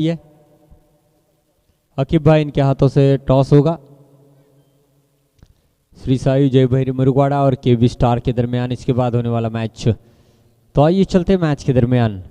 ये अकीब भाई इनके हाथों से टॉस होगा। श्री साई जय भैरी मुरुगवाड़ा और केवी स्टार के दरमियान इसके बाद होने वाला मैच। तो आइए चलते मैच के दरमियान।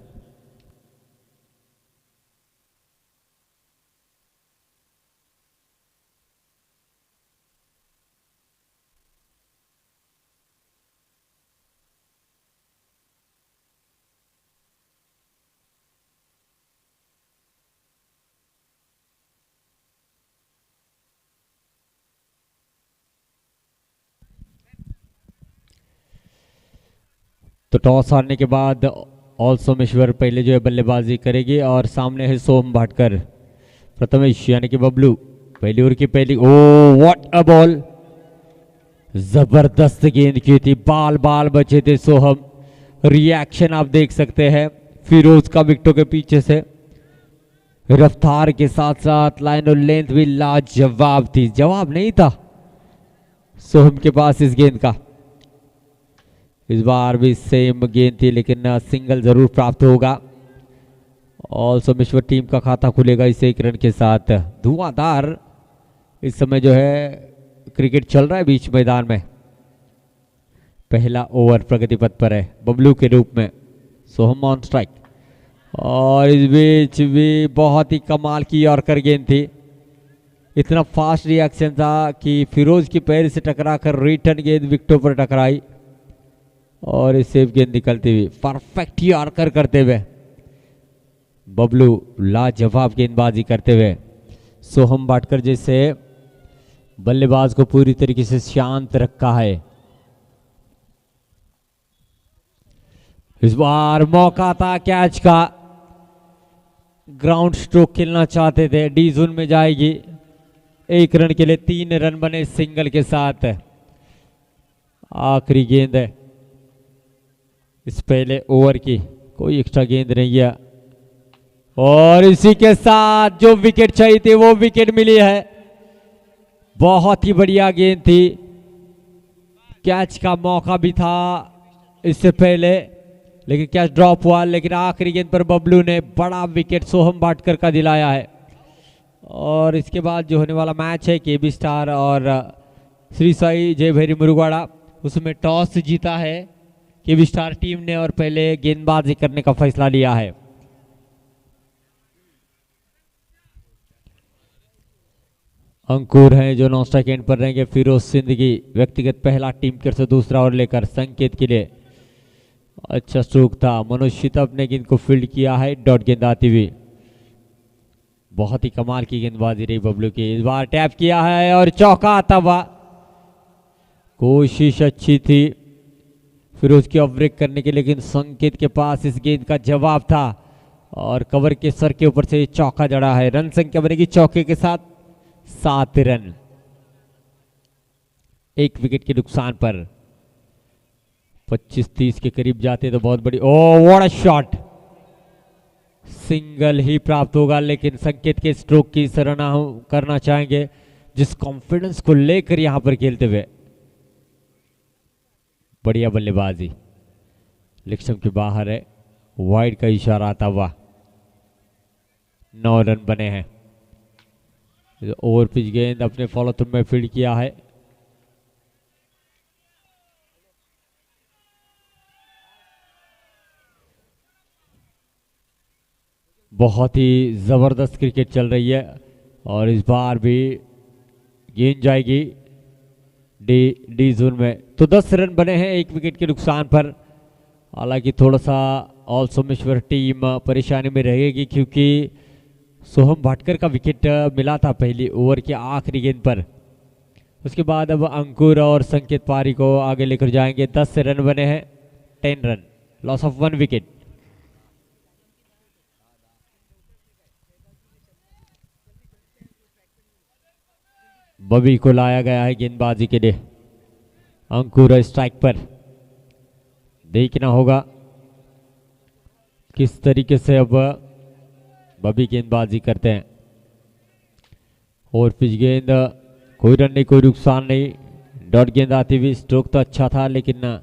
तो टॉस हारने के बाद ऑल सोमेश्वर पहले जो है बल्लेबाजी करेगी और सामने है सोम भाटकर। प्रथमेश यानी कि बबलू पहली ओवर की पहली। ओ व्हाट अ बॉल, जबरदस्त गेंद की थी, बाल बाल बचे थे सोहम। रिएक्शन आप देख सकते हैं फिरोज का विकेटों के पीछे से, रफ्तार के साथ साथ लाइन और लेंथ भी लाजवाब थी। जवाब नहीं था सोहम के पास इस गेंद का। इस बार भी सेम गेंद थी लेकिन सिंगल जरूर प्राप्त होगा। और सोमेश्वर टीम का खाता खुलेगा इस एक रन के साथ। धुआंधार इस समय जो है क्रिकेट चल रहा है बीच मैदान में। पहला ओवर प्रगति पथ पर है बबलू के रूप में, सोहम ऑन स्ट्राइक। और इस बीच भी बहुत ही कमाल की यॉर्कर गेंद थी। इतना फास्ट रिएक्शन था कि फिरोज की पैर से टकराकर रिटर्न गेंद विकेटों पर टकराई और इस सेफ गेंद निकलती हुई परफेक्ट यॉर्कर करते हुए बबलू लाजवाब गेंदबाजी करते हुए सोहम भाटकर जैसे बल्लेबाज को पूरी तरीके से शांत रखा है। इस बार मौका था कैच का, ग्राउंड स्ट्रोक खेलना चाहते थे, डी जोन में जाएगी। एक रन के लिए 3 रन बने सिंगल के साथ। आखिरी गेंद है इस पहले ओवर की, कोई एक्स्ट्रा गेंद नहीं है और इसी के साथ जो विकेट चाहिए थी वो विकेट मिली है। बहुत ही बढ़िया गेंद थी, कैच का मौका भी था इससे पहले लेकिन कैच ड्रॉप हुआ। लेकिन आखिरी गेंद पर बबलू ने बड़ा विकेट सोहम भाटकर का दिलाया है। और इसके बाद जो होने वाला मैच है केबी स्टार और श्री साई जय भैरी मुरुगवाड़ा, उसमें टॉस जीता है केबी स्टार टीम ने और पहले गेंदबाजी करने का फैसला लिया है। अंकुर हैं जो नॉन स्ट्राइक एंड पर रहेंगे। फिरोज सिंदगी व्यक्तिगत पहला, टीम की ओर से दूसरा ओवर लेकर संकेत के लिए। अच्छा स्ट्रोक था, मनोज शितप ने गेंद को फील्ड किया है, डॉट गेंद आती हुई। बहुत ही कमाल की गेंदबाजी रही बबलू की। इस बार टैप किया है और चौका आता हुआ, कोशिश अच्छी थी फिरोज की ऑफ ब्रेक करने के, लेकिन संकेत के पास इस गेंद का जवाब था और कवर के सर के ऊपर से चौका जड़ा है। रन संख्या बनेगी चौके के साथ 7 रन, 1 विकेट के नुकसान पर। 25-30 के करीब जाते तो बहुत बड़ी। Oh what a shot, single ही प्राप्त होगा लेकिन संकेत के स्ट्रोक की सराहना हम करना चाहेंगे जिस कॉन्फिडेंस को लेकर यहां पर खेलते हुए। बढ़िया बल्लेबाजी, लिक्सम के बाहर है, वाइड का इशारा आता हुआ। 9 रन बने हैं। ओवर पिच गेंद अपने फॉलो थ्रू में फील्ड किया है। बहुत ही जबरदस्त क्रिकेट चल रही है और इस बार भी गेंद जाएगी डी जोन में। तो 10 रन बने हैं 1 विकेट के नुकसान पर। हालांकि थोड़ा सा ऑल सोमेश्वर टीम परेशानी में रहेगी क्योंकि सोहम भाटकर का विकेट मिला था पहली ओवर के आखिरी गेंद पर। उसके बाद अब अंकुर और संकेत पारी को आगे लेकर जाएंगे। 10 रन बने हैं, 10 रन, लॉस ऑफ 1 विकेट। बबी को लाया गया है गेंदबाजी के लिए। अंकुर स्ट्राइक पर, देखना होगा किस तरीके से अब बबी गेंदबाजी करते हैं। और पिच गेंद, कोई रन नहीं, कोई नुकसान नहीं, डॉट गेंद आती हुई। स्ट्रोक तो अच्छा था लेकिन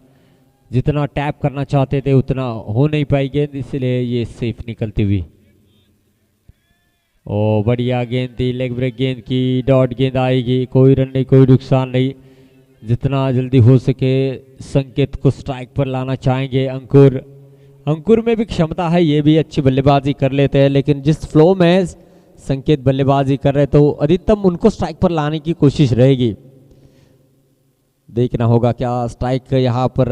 जितना टैप करना चाहते थे उतना हो नहीं पाई गेंद, इसलिए ये सेफ निकलती हुई। ओ बढ़िया गेंद थी, लेग ब्रेक गेंद की, डॉट गेंद आएगी, कोई रन नहीं, कोई नुकसान नहीं। जितना जल्दी हो सके संकेत को स्ट्राइक पर लाना चाहेंगे अंकुर। अंकुर में भी क्षमता है, ये भी अच्छी बल्लेबाजी कर लेते हैं, लेकिन जिस फ्लो में संकेत बल्लेबाजी कर रहे तो अधिकतम उनको स्ट्राइक पर लाने की कोशिश रहेगी। देखना होगा क्या स्ट्राइक यहाँ पर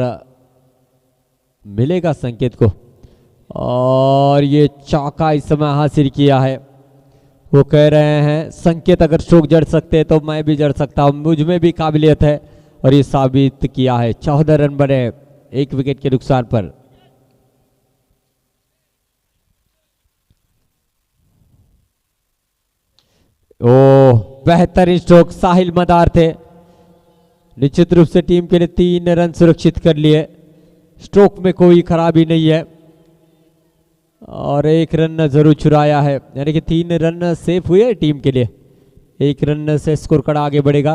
मिलेगा संकेत को। और ये चौका इस समय हासिल किया है। वो कह रहे हैं संकेत अगर स्ट्रोक जड़ सकते तो मैं भी जड़ सकता हूं, मुझ में भी काबिलियत है, और ये साबित किया है। 14 रन बने 1 विकेट के नुकसान पर। ओ बेहतरीन स्ट्रोक साहिल मदार थे, निश्चित रूप से टीम के लिए 3 रन सुरक्षित कर लिए। स्ट्रोक में कोई खराबी नहीं है और 1 रन जरूर चुराया है, यानी कि 3 रन सेफ हुए टीम के लिए। 1 रन से स्कोर कार्ड आगे बढ़ेगा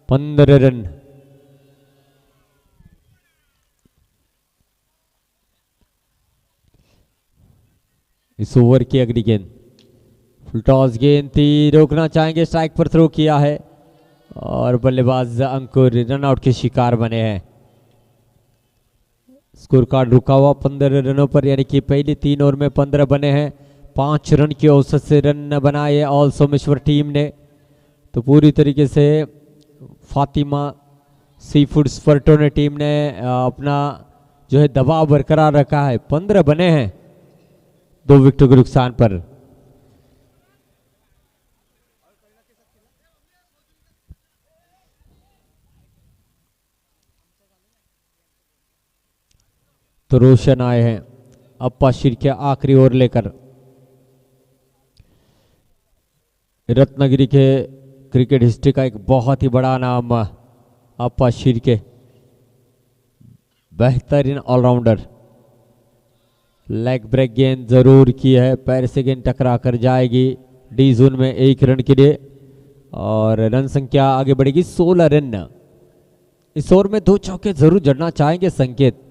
15 रन। इस ओवर की अगली गेंद फुल टॉस गेंद थी, रोकना चाहेंगे, स्ट्राइक पर थ्रो किया है और बल्लेबाज अंकुर रन आउट के शिकार बने हैं। स्कोर कार्ड रुका हुआ 15 रनों पर, यानी कि पहली 3 ओवर में 15 बने हैं। 5 रन की औसत से रन बनाए ऑल सोमेश्वर टीम ने। तो पूरी तरीके से फातिमा सी फूड्स फर्टोने टीम ने अपना जो है दबाव बरकरार रखा है। 15 बने हैं 2 विकेटों के नुकसान पर। तो रोशन आए हैं अप्पा शीर के आखिरी ओवर लेकर। रत्नागिरी के क्रिकेट हिस्ट्री का एक बहुत ही बड़ा नाम अप्पा शीर के, बेहतरीन ऑलराउंडर। लेग ब्रेक गेंद जरूर की है, पैर से गेंद टकरा कर जाएगी डी जोन में 1 रन के लिए और रन संख्या आगे बढ़ेगी 16 रन। इस ओवर में 2 चौके जरूर जड़ना चाहेंगे संकेत,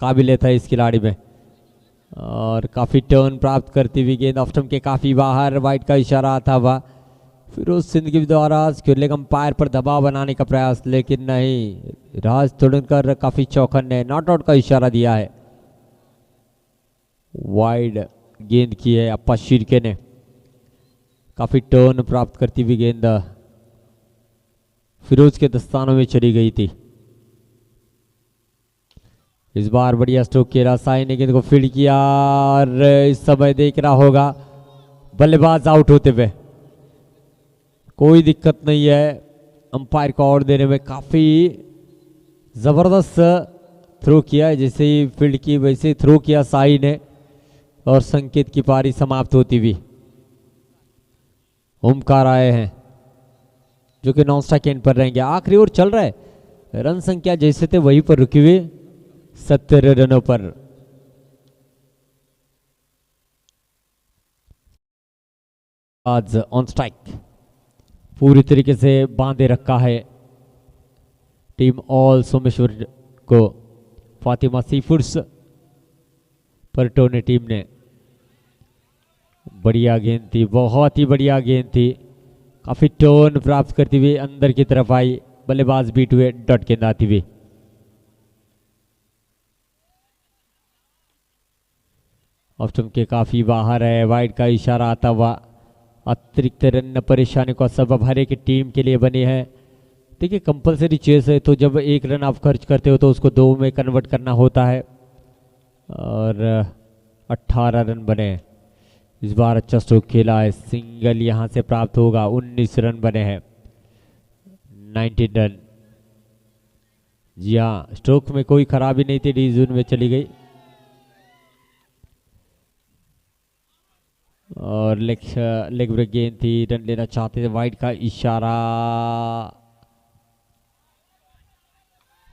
काबिलियत है इस खिलाड़ी में। और काफी टर्न प्राप्त करती हुई गेंद ऑफ स्टंप के काफी बाहर, वाइड का इशारा आता हुआ। फिरोज सिंह द्वारा स्क्यूलेग अंपायर पर दबाव बनाने का प्रयास, लेकिन नहीं, राज तुड़नकर काफी चौकन ने नॉट आउट का इशारा दिया है। वाइड गेंद की है अप्पा शिर्के ने, काफी टर्न प्राप्त करती हुई गेंद फिरोज के दस्तानों में चली गई थी। इस बार बढ़िया स्ट्रोक किया, साई ने गेंद को फील्ड किया और इस समय देखना होगा बल्लेबाज आउट होते हुए। कोई दिक्कत नहीं है, अंपायर को आउट देने में काफी जबरदस्त थ्रो किया है। जैसे ही फील्ड की वैसे ही थ्रो किया साई ने और संकेत की पारी समाप्त होती हुई। ओमकार आए हैं जो कि नॉन स्ट्राइक एंड पर रहेंगे। आखिरी ओवर चल रहा है, रन संख्या जैसे थे वहीं पर रुकी हुई 17 रनों पर। आज ऑन स्ट्राइक पूरी तरीके से बांधे रखा है टीम ऑल सोमेश्वर को फातिमा सी फूड्स फर्टोने टीम ने। बढ़िया गेंद थी, बहुत ही बढ़िया गेंद थी, काफी टर्न प्राप्त करती हुई अंदर की तरफ आई, बल्लेबाज बीट हुए, डॉट गेंद आती हुई। ऑफ स्टंप के काफी बाहर है, वाइड का इशारा आता हुआ। अतिरिक्त रन परेशानी का सबब हर एक टीम के लिए बने हैं। देखिए कंपलसरी चेस है, तो जब 1 रन आप खर्च करते हो तो उसको 2 में कन्वर्ट करना होता है और 18 रन बने। इस बार अच्छा स्ट्रोक खेला है, सिंगल यहां से प्राप्त होगा। 19 रन बने हैं, 19 रन। जी हाँ, स्ट्रोक में कोई खराबी नहीं थी, डी जोन में चली गई और लेग ब्रेक गेंद थी, रन लेना चाहते थे, वाइड का इशारा,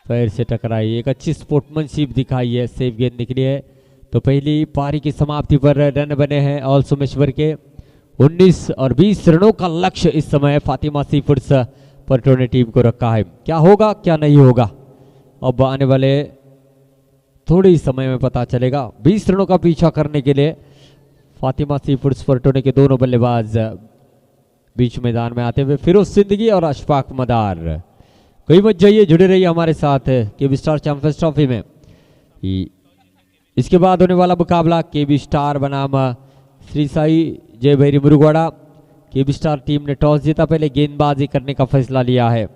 पैर से टकराई। एक अच्छी स्पोर्ट्समैनशिप दिखाई है, सेफ गेंद निकली है। तो पहली पारी की समाप्ति पर रन बने हैं ऑल सोमेश्वर के 19 और 20 रनों का लक्ष्य इस समय फातिमा सी फूड्स फर्टोने टीम को रखा है। क्या होगा क्या नहीं होगा अब आने वाले थोड़े ही समय में पता चलेगा। 20 रनों का पीछा करने के लिए फातिमा सी फूड्स फॉर्टूने के दोनों बल्लेबाज बीच मैदान में आते हुए फिरोज सिंदगी और अशफाक मदार। कोई मत जाइए, जुड़े रहिए हमारे साथ केबी स्टार चैंपियंस ट्रॉफी में। इसके बाद होने वाला मुकाबला केबी स्टार बनाम श्री साई जय भैरी मुरुगवाड़ा। केबी स्टार टीम ने टॉस जीता, पहले गेंदबाजी करने का फैसला लिया है।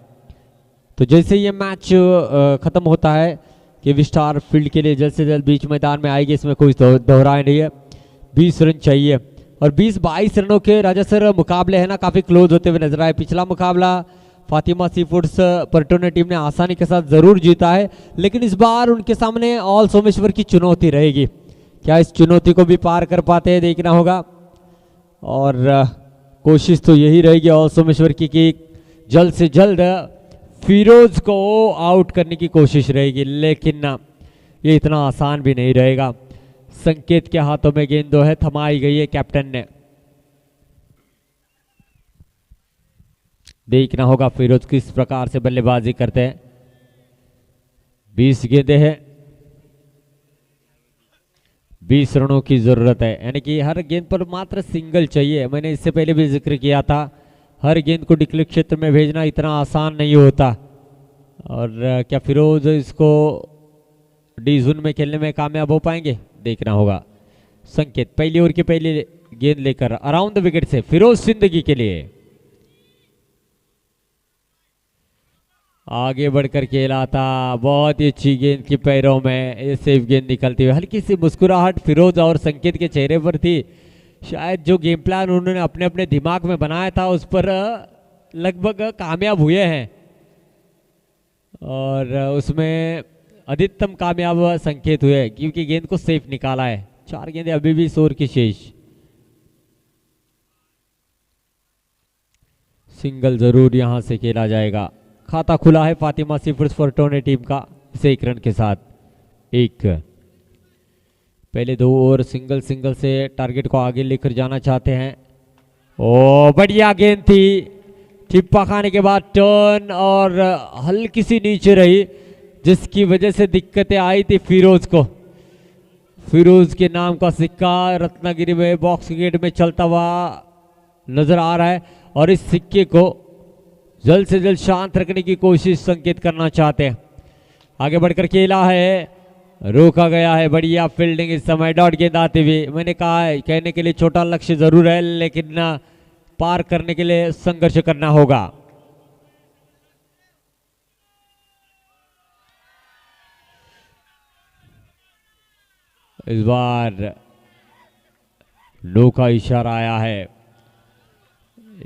तो जैसे ये मैच खत्म होता है केबी स्टार फील्ड के लिए जल्द से जल्द बीच मैदान में आएगी, इसमें कोई दोहराए नहीं है। 20 रन चाहिए और 20-22 रनों के राजा सर मुकाबले हैं ना, काफी क्लोज होते हुए नजर आए। पिछला मुकाबला फातिमा सी फूड्स फॉर्टूने टीम ने आसानी के साथ जरूर जीता है, लेकिन इस बार उनके सामने ऑल सोमेश्वर की चुनौती रहेगी। क्या इस चुनौती को भी पार कर पाते हैं, देखना होगा। और कोशिश तो यही रहेगी ऑल सोमेश्वर की कि जल्द से जल्द फिरोज को आउट करने की कोशिश रहेगी, लेकिन ये इतना आसान भी नहीं रहेगा। संकेत के हाथों में गेंद है, थमाई गई है कैप्टन ने। देखना होगा फिरोज किस प्रकार से बल्लेबाजी करते हैं। 20 गेंदें हैं, 20 रनों की जरूरत है, यानी कि हर गेंद पर मात्र सिंगल चाहिए। मैंने इससे पहले भी जिक्र किया था, हर गेंद को डिक्लेयर क्षेत्र में भेजना इतना आसान नहीं होता। और क्या फिरोज इसको डी जोन में खेलने में कामयाब हो पाएंगे, देखना होगा। संकेत पहली ओवर की पहली गेंद लेकर अराउंड द विकेट से फिरोज सिंदगी के लिए आगे बढ़कर खेला था। बहुत ही अच्छी गेंद की पैरों में ये सेफ गेंद निकलती हुई, हल्की सी मुस्कुराहट फिरोज और संकेत के चेहरे पर थी। शायद जो गेम प्लान उन्होंने अपने अपने दिमाग में बनाया था उस पर लगभग कामयाब हुए हैं, और उसमें अधिकतम कामयाब संकेत हुए क्योंकि गेंद को सेफ निकाला है। 4 गेंदें अभी भी 100 की शेष। सिंगल जरूर यहां से खेला जाएगा। खाता खुला है फातिमा सी फूड्स फॉर्टूने टीम का इस 1 रन के साथ। पहले 2 ओवर सिंगल से टारगेट को आगे लेकर जाना चाहते हैं। ओ बढ़िया गेंद थी, चिप्पा खाने के बाद टर्न और हल्की सी नीचे रही, जिसकी वजह से दिक्कतें आई थी फिरोज को। फिरोज के नाम का सिक्का रत्नागिरी में बॉक्स गेट में चलता हुआ नजर आ रहा है, और इस सिक्के को जल्द से जल्द शांत रखने की कोशिश संकेत करना चाहते हैं। आगे बढ़कर खेला है, रोका गया है। बढ़िया फील्डिंग इस समय, डॉट गेंद आती हुई। मैंने कहा है कहने के लिए छोटा लक्ष्य जरूर है, लेकिन पार करने के लिए संघर्ष करना होगा। इस बार नो का इशारा आया है,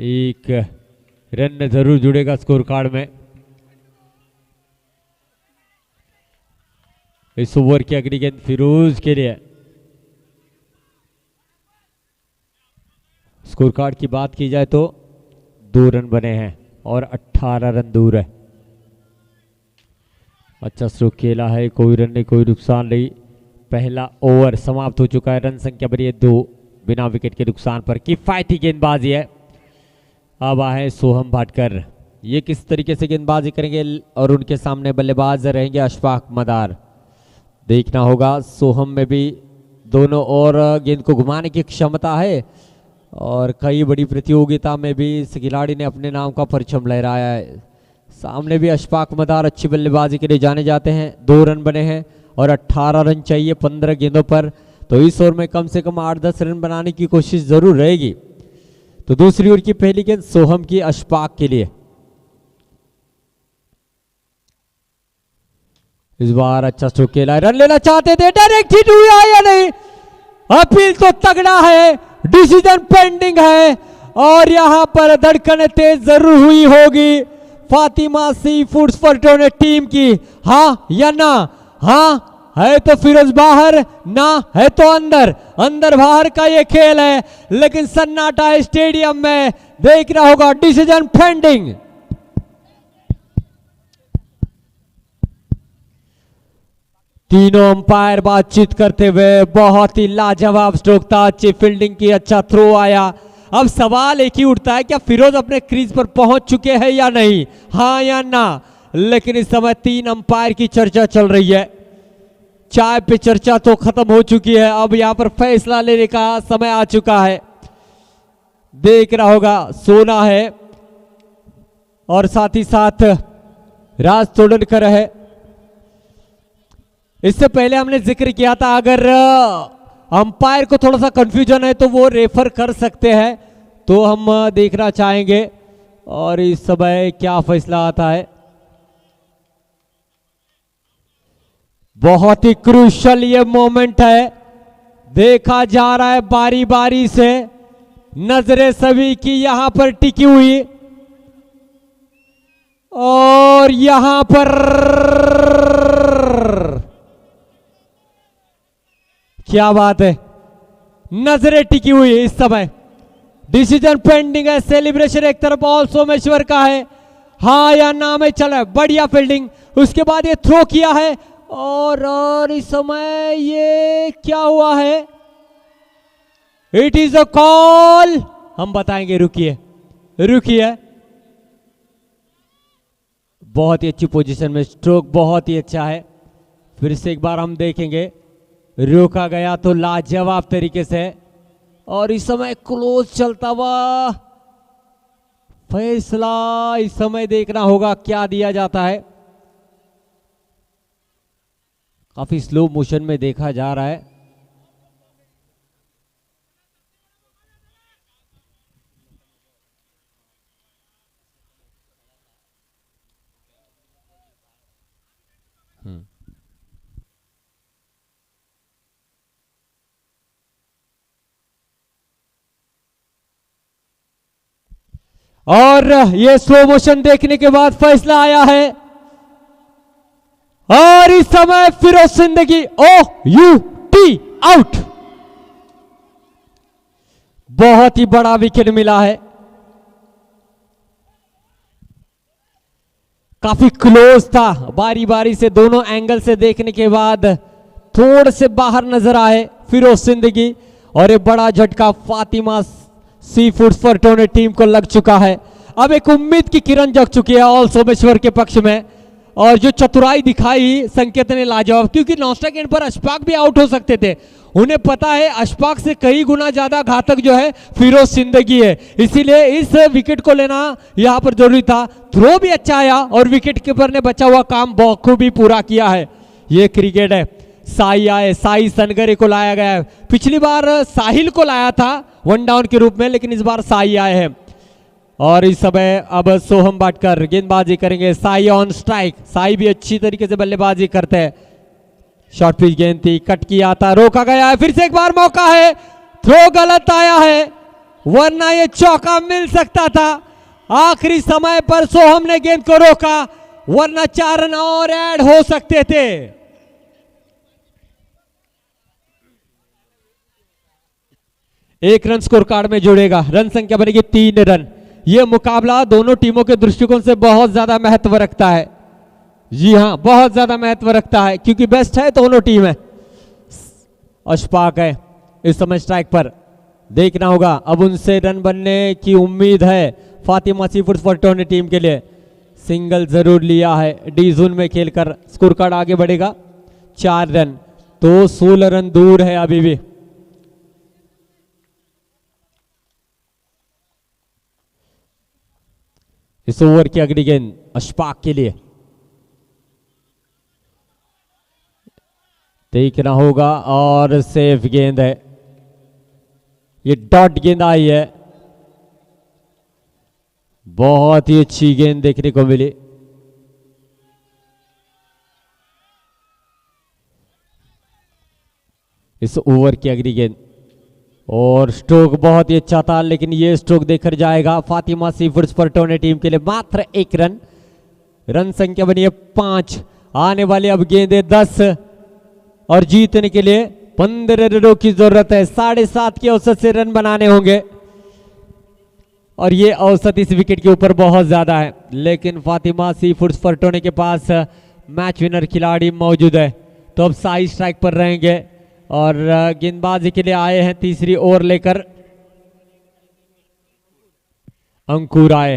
1 रन जरूर जुड़ेगा स्कोर कार्ड में। इस ओवर की अगली गेंद फिरोज के लिए। स्कोर कार्ड की बात की जाए तो 2 रन बने हैं और 18 रन दूर है। अच्छा स्ट्रोक खेला है, कोई रन नहीं, कोई नुकसान नहीं। पहला ओवर समाप्त हो चुका है, रन संख्या बढ़ी है 2 बिना विकेट के नुकसान पर। किफायती गेंदबाजी है। अब आए सोहम भाटकर, ये किस तरीके से गेंदबाजी करेंगे, और उनके सामने बल्लेबाज रहेंगे अशफाक मदार। देखना होगा। सोहम में भी दोनों ओर गेंद को घुमाने की क्षमता है, और कई बड़ी प्रतियोगिता में भी इस खिलाड़ी ने अपने नाम का परचम लहराया है। सामने भी अशफाक मदार अच्छी बल्लेबाजी के लिए जाने जाते हैं। 2 रन बने हैं और 18 रन चाहिए 15 गेंदों पर, तो इस ओवर में कम से कम 8-10 रन बनाने की कोशिश जरूर रहेगी। तो दूसरी ओवर की पहली गेंद सोहम की अशफाक के लिए। इस बार अच्छा स्ट्रोक खेला है, रन लेना चाहते थे, डायरेक्ट हिट हुआ या नहीं, अपील तो तगड़ा है, डिसीजन पेंडिंग है, और यहां पर धड़कन तेज जरूर हुई होगी फातिमा सी फूड्स फॉर्टूने टीम की। हाँ या ना? हाँ है तो फिरोज बाहर, ना है तो अंदर। अंदर बाहर का ये खेल है, लेकिन सन्नाटा है स्टेडियम में। देखना होगा, डिसीजन पेंडिंग। तीनों अंपायर बातचीत करते हुए, बहुत ही लाजवाब स्ट्रोक था, अच्छी फील्डिंग की, अच्छा थ्रो आया। अब सवाल एक ही उठता है, क्या फिरोज अपने क्रीज पर पहुंच चुके हैं या नहीं, हाँ या ना? लेकिन इस समय 3 अंपायर की चर्चा चल रही है। चाय पे चर्चा तो खत्म हो चुकी है, अब यहां पर फैसला लेने का समय आ चुका है। देख रहा होगा सोना है और साथ ही साथ राज तोड़नकर है। इससे पहले हमने जिक्र किया था अगर अंपायर को थोड़ा सा कंफ्यूजन है तो वो रेफर कर सकते हैं, तो हम देखना चाहेंगे और इस समय क्या फैसला आता है। बहुत ही क्रूशल ये मोमेंट है, देखा जा रहा है बारी बारी से, नजरें सभी की यहां पर टिकी हुई और यहां पर क्या बात है, नजरें टिकी हुई है इस समय। डिसीजन पेंडिंग है, सेलिब्रेशन एक तरफ ऑल सोमेश्वर का है, हाँ या ना में चल रहा है, बढ़िया फील्डिंग। उसके बाद ये थ्रो किया है और इस समय ये क्या हुआ है, इट इज अ कॉल, हम बताएंगे, रुकिए रुकिए। बहुत ही अच्छी पोजीशन में, स्ट्रोक बहुत ही अच्छा है। फिर से एक बार हम देखेंगे, रोका गया तो लाजवाब तरीके से और इस समय क्लोज चलता हुआ फैसला इस समय देखना होगा क्या दिया जाता है। काफी स्लो मोशन में देखा जा रहा है। और ये स्लो मोशन देखने के बाद फैसला आया है और इस समय फिरोज सिंदगी OUT आउट। बहुत ही बड़ा विकेट मिला है, काफी क्लोज था, बारी बारी से दोनों एंगल से देखने के बाद थोड़े से बाहर नजर आए फिरोज सिंदगी और ये बड़ा झटका फातिमा सी फूड्स फर्टोने टीम को लग चुका है। अब एक उम्मीद की किरण जग चुकी है ऑल सोमेश्वर के पक्ष में और जो चतुराई दिखाई संकेत ने लाजवाब, क्योंकि नॉस्टैक एंड पर अशफाक भी आउट हो सकते थे, उन्हें पता है अशफाक से कई गुना ज्यादा घातक जो है फिरोज सिंदगी है, इसीलिए इस विकेट को लेना यहां पर जरूरी था। थ्रो भी अच्छा आया और विकेट कीपर ने बचा हुआ काम बखूबी पूरा किया है। ये क्रिकेट है। साई आए, साई सनगरे को लाया गया है, पिछली बार साहिल को लाया था वन डाउन के रूप में, लेकिन इस बार साई आए हैं और इस समय अब सोहम बाटकर गेंदबाजी करेंगे। साई ऑन स्ट्राइक, साई भी अच्छी तरीके से बल्लेबाजी करते हैं। शॉर्ट पिच गेंद थी, कट किया था, रोका गया है, फिर से एक बार मौका है, थ्रो गलत आया है, वरना ये चौका मिल सकता था। आखिरी समय पर सोहम ने गेंद को रोका, वरना 4 रन और ऐड हो सकते थे। एक रन स्कोर कार्ड में जुड़ेगा, रन संख्या बनेगी 3 रन। यह मुकाबला दोनों टीमों के दृष्टिकोण से बहुत ज्यादा महत्व रखता है। जी हां, बहुत ज्यादा महत्व रखता है क्योंकि बेस्ट है दोनों टीम है। अशफाक है इस समय स्ट्राइक पर, देखना होगा, अब उनसे रन बनने की उम्मीद है फातिमा सी फूड्स फर्टोने टीम के लिए। सिंगल जरूर लिया है, डी जोन में खेलकर स्कोर कार्ड आगे बढ़ेगा। 4 रन तो 16 रन दूर है अभी भी। इस ओवर की अगली गेंद अशफाक के लिए, देखना होगा और सेफ गेंद है, ये डॉट गेंद आई है, बहुत ही अच्छी गेंद देखने को मिली। इस ओवर की अगली गेंद और स्ट्रोक बहुत ही अच्छा था, लेकिन ये स्ट्रोक देखकर जाएगा फातिमा सी फूड्स फर्टोने टीम के लिए। मात्र 1 रन, रन संख्या बनी है 5। आने वाले अब गेंदे 10 और जीतने के लिए 15 रनों की जरूरत है। 7.5 की औसत से रन बनाने होंगे और ये औसत इस विकेट के ऊपर बहुत ज्यादा है, लेकिन फातिमा सी फूड्स फर्टोने के पास मैच विनर खिलाड़ी मौजूद है, तो अब साई स्ट्राइक पर रहेंगे और गेंदबाजी के लिए आए हैं तीसरी ओवर लेकर अंकुर आए।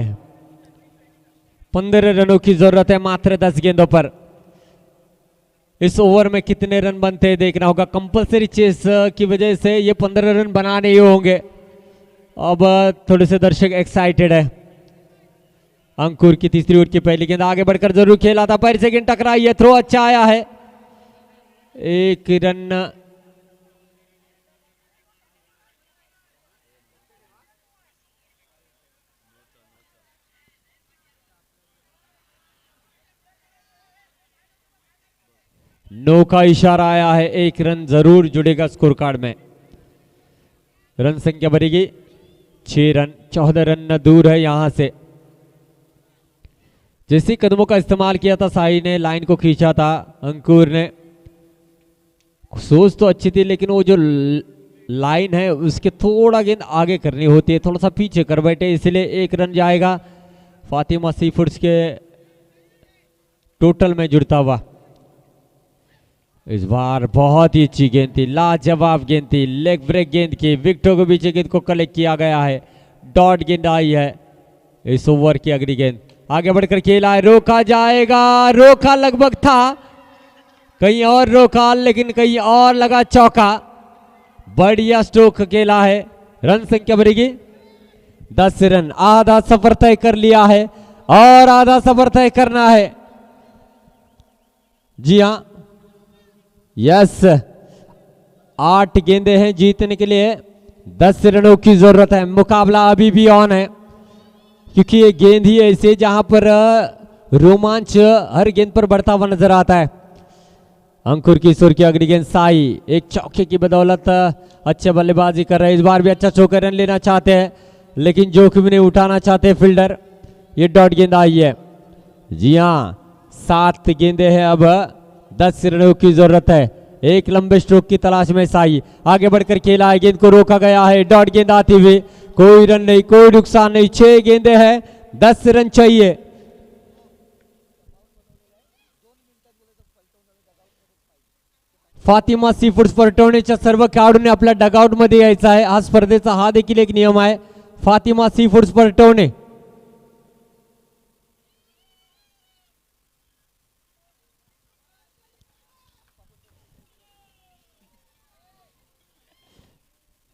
15 रनों की जरूरत है मात्र 10 गेंदों पर। इस ओवर में कितने रन बनते हैं देखना होगा। कंपलसरी चेस की वजह से ये 15 रन बनाने ही होंगे। अब थोड़े से दर्शक एक्साइटेड है। अंकुर की तीसरी ओवर की पहली गेंद आगे बढ़कर जरूर खेला था, पैर से गेंद टकराई है, थ्रो अच्छा आया है, 1 रन। नो का इशारा आया है, 1 रन जरूर जुड़ेगा स्कोर कार्ड में। रन संख्या बढ़ेगी 6 रन, 14 रन दूर है यहां से। जैसे कदमों का इस्तेमाल किया था साई ने, लाइन को खींचा था अंकुर ने, सोच तो अच्छी थी लेकिन वो जो लाइन है उसके थोड़ा गेंद आगे करनी होती है, थोड़ा सा पीछे कर बैठे, इसलिए 1 रन जाएगा फातिमा सी फूड्स के टोटल में जुड़ता हुआ। इस बार बहुत ही अच्छी गेंद थी, लाजवाब गेंद थी, लेग ब्रेक गेंद की, विकेटों के पीछे गेंद को कलेक्ट किया गया है, डॉट गेंद आई है। इस ओवर की अगली गेंद आगे बढ़कर खेला है, रोका जाएगा, रोका लगभग था, कहीं और रोका लेकिन कहीं और लगा चौका। बढ़िया स्ट्रोक खेला है, रन संख्या बढ़ेगी 10 रन, आधा सफर तय कर लिया है और आधा सफर तय करना है। जी हां, यस, 8 गेंदें हैं जीतने के लिए, 10 रनों की जरूरत है। मुकाबला अभी भी ऑन है क्योंकि ये गेंद ही ऐसे जहां पर रोमांच हर गेंद पर बढ़ता हुआ नजर आता है। अंकुर किशोर की अगली गेंद साई, एक चौके की बदौलत अच्छे बल्लेबाजी कर रहे हैं, इस बार भी अच्छा चौका रन लेना चाहते हैं लेकिन जोखिम नहीं उठाना चाहते फील्डर। ये डॉट गेंद आई है। जी हां, 7 गेंदें हैं, अब 10 रनों की जरूरत है। एक लंबे स्ट्रोक की तलाश में साई आगे बढ़कर खेला है, गेंद को रोका गया है, डॉट गेंद आती हुई, कोई रन नहीं, कोई नुकसान नहीं, 6 गेंदें हैं, 10 रन चाहिए। फातिमा सी फूड्स परटवणीच्या सर्व खेळाडूंनी आपल्या डगआउट मध्ये यायचं आहे। हा स्पर्धेचा हा देखील एक नियम आहे। फातिमा सी फूड्स परटवणे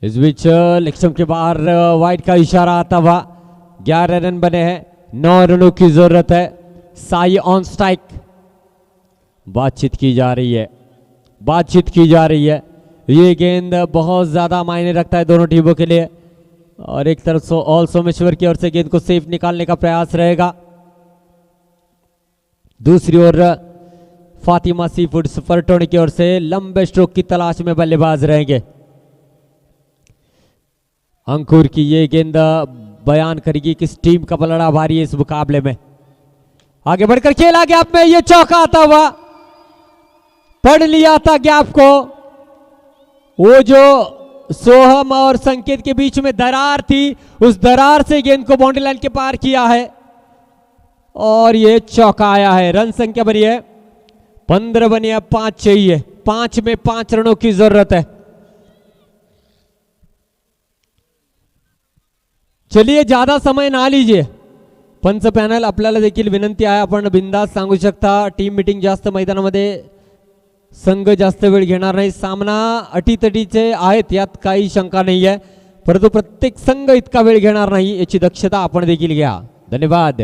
इस बीच लेग स्टंप के बाहर वाइड का इशारा आता हुआ, 11 रन बने हैं, 9 रनों की जरूरत है। साई ऑन स्ट्राइक, बातचीत की जा रही है, बातचीत की जा रही है। ये गेंद बहुत ज्यादा मायने रखता है दोनों टीमों के लिए और एक तरफ ऑल सोमेश्वर की ओर से गेंद को सेफ निकालने का प्रयास रहेगा। दूसरी ओर फातिमा सी फूड्स परटोनी की ओर से लंबे स्ट्रोक की तलाश में बल्लेबाज रहेंगे। अंकुर की ये गेंद बयान करेगी किस टीम का पलड़ा भारी है इस मुकाबले में। आगे बढ़कर खेला, गैप में ये चौका आता हुआ, पढ़ लिया था गैप को, वो जो सोहम और संकेत के बीच में दरार थी, उस दरार से गेंद को बाउंड्री लाइन के पार किया है और ये चौका आया है। रन संख्या बनी है 15 बनी है, 5 चाहिए, 5 में 5 रनों की जरूरत है। चलिए ज्यादा समय ना लीजिए, पंच पॅनल आपल्याला देखील विनंती आहे, आपण बिंदास सांगू शकता। टीम मीटिंग जास्त मैदानामध्ये संघ जास्त वेळ घेणार नाही, सामना अटीतटीचे आहेत यात काही शंका नाही आहे, परंतु प्रत्येक संघ इतका वेळ घेणार नाही याची दक्षता आपण देखील घ्या। धन्यवाद।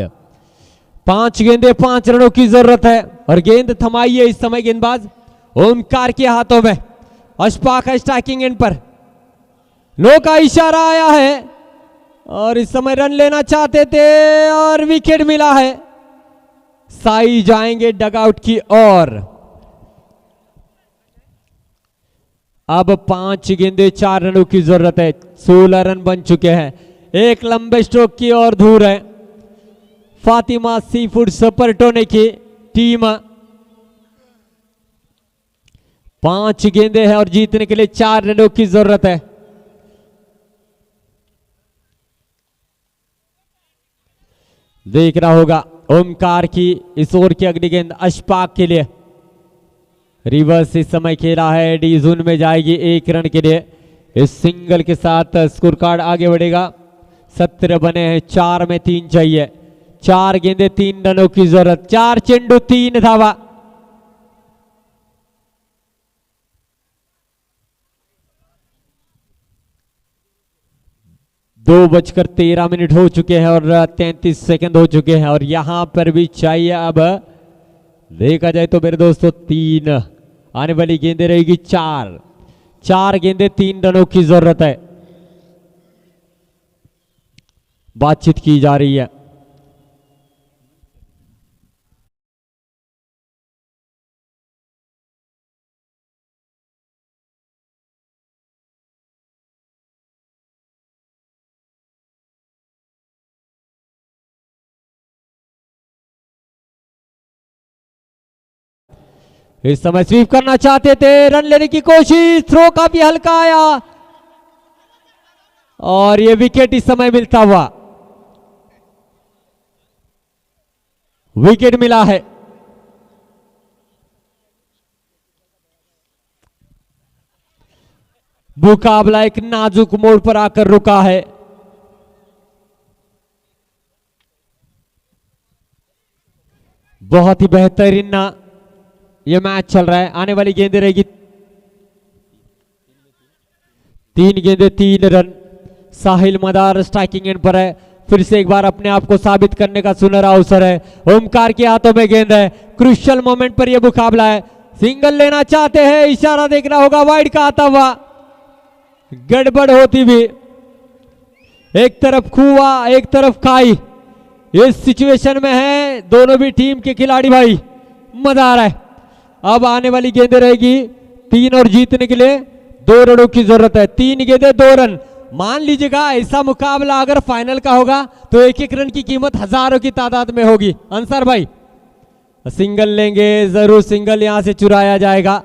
5 गेंदे 5 रनों की जरूरत है और गेंद थमाई है इस समय गेंदबाज ओमकार के हाथों में। अशफाक है स्ट्राइकिंग एंड पर, नो का इशारा आया है और इस समय रन लेना चाहते थे और विकेट मिला है। साई जाएंगे डगआउट की ओर। अब 5 गेंदे 4 रनों की जरूरत है, 16 रन बन चुके हैं, एक लंबे स्ट्रोक की ओर दूर है फातिमा सी फूड्स परटोने की टीम। 5 गेंदे हैं और जीतने के लिए 4 रनों की जरूरत है। देखना होगा ओमकार की इस ओवर की अगली गेंद अशफाक के लिए, रिवर्स इस समय खेला है, डी जोन में जाएगी 1 रन के लिए। इस सिंगल के साथ स्कोर कार्ड आगे बढ़ेगा। 17 बने हैं, 4 में 3 चाहिए, 4 गेंदे 3 रनों की जरूरत, 4 चेंडू 3 धावा। 2:13 हो चुके हैं और 33 सेकंड हो चुके हैं और यहां पर भी चाहिए अब देखा जाए तो मेरे दोस्तों 3, आने वाली गेंदे रहेगी 4 गेंदे 3 रनों की जरूरत है। बातचीत की जा रही है। इस समय स्वीप करना चाहते थे, रन लेने की कोशिश, थ्रो काफी हल्का आया और यह विकेट इस समय मिलता हुआ, विकेट मिला है। मुकाबला एक नाजुक मोड़ पर आकर रुका है। बहुत ही बेहतरीन ये मैच चल रहा है। आने वाली गेंदें रहेगी 3 गेंदें 3 run. Sahil Madar striking and पर है। फिर से एक बार अपने आप को साबित करने का सुनहरा अवसर है। ओमकार के हाथों में गेंद है। क्रुशियल मोमेंट पर यह मुकाबला है। सिंगल लेना चाहते हैं, इशारा देखना होगा वाइड का आता हुआ, गड़बड़ होती भी। एक तरफ कुआ एक तरफ खाई, इस सिचुएशन में है दोनों भी टीम के खिलाड़ी भाई। मदार है। अब आने वाली गेंदें रहेगी 3 और जीतने के लिए 2 रनों की जरूरत है। 3 गेंदें 2 रन। मान लीजिएगा ऐसा मुकाबला अगर फाइनल का होगा तो 1-1 रन की कीमत हजारों की तादाद में होगी। अंसार भाई सिंगल लेंगे, जरूर सिंगल यहां से चुराया जाएगा।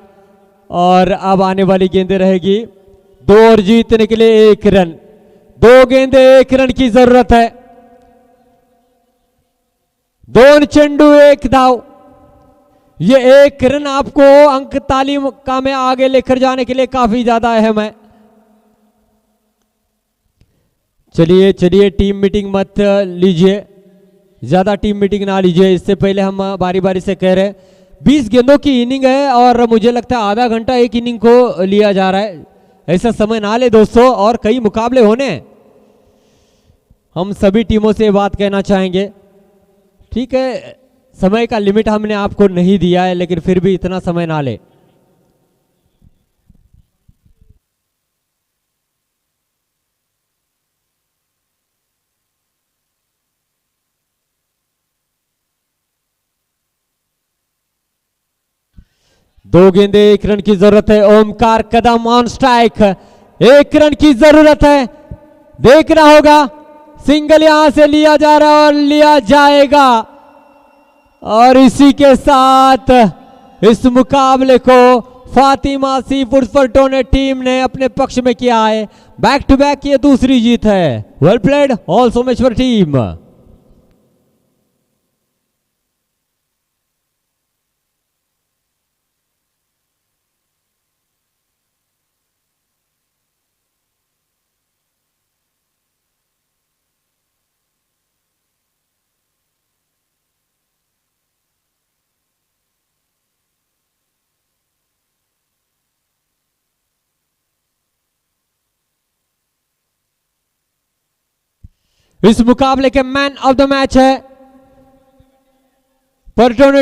और अब आने वाली गेंदें रहेगी 2 और जीतने के लिए 1 रन। 2 गेंदें 1 रन की जरूरत है। 2 चेंडू 1 दाव। ये 1 रन आपको अंक तालिका में आगे लेकर जाने के लिए काफी ज्यादा अहम है। चलिए चलिए, टीम मीटिंग मत लीजिए, ज्यादा टीम मीटिंग ना लीजिए। इससे पहले हम बारी बारी से कह रहे हैं 20 गेंदों की इनिंग है और मुझे लगता है आधा घंटा एक इनिंग को लिया जा रहा है। ऐसा समय ना ले दोस्तों, और कई मुकाबले होने हैं। हम सभी टीमों से बात कहना चाहेंगे, ठीक है समय का लिमिट हमने आपको नहीं दिया है, लेकिन फिर भी इतना समय ना ले। दो गेंदे 1 रन की जरूरत है। ओमकार कदम ऑन स्ट्राइक, 1 रन की जरूरत है। देखना होगा, सिंगल यहां से लिया जा रहा है और लिया जाएगा। और इसी के साथ इस मुकाबले को फातिमा सी फूड्स फॉर्टूनेट टीम ने अपने पक्ष में किया है। बैक टू बैक ये दूसरी जीत है। Well played all Someshwar team. इस मुकाबले के मैन ऑफ द मैच है फॉर्टूनेट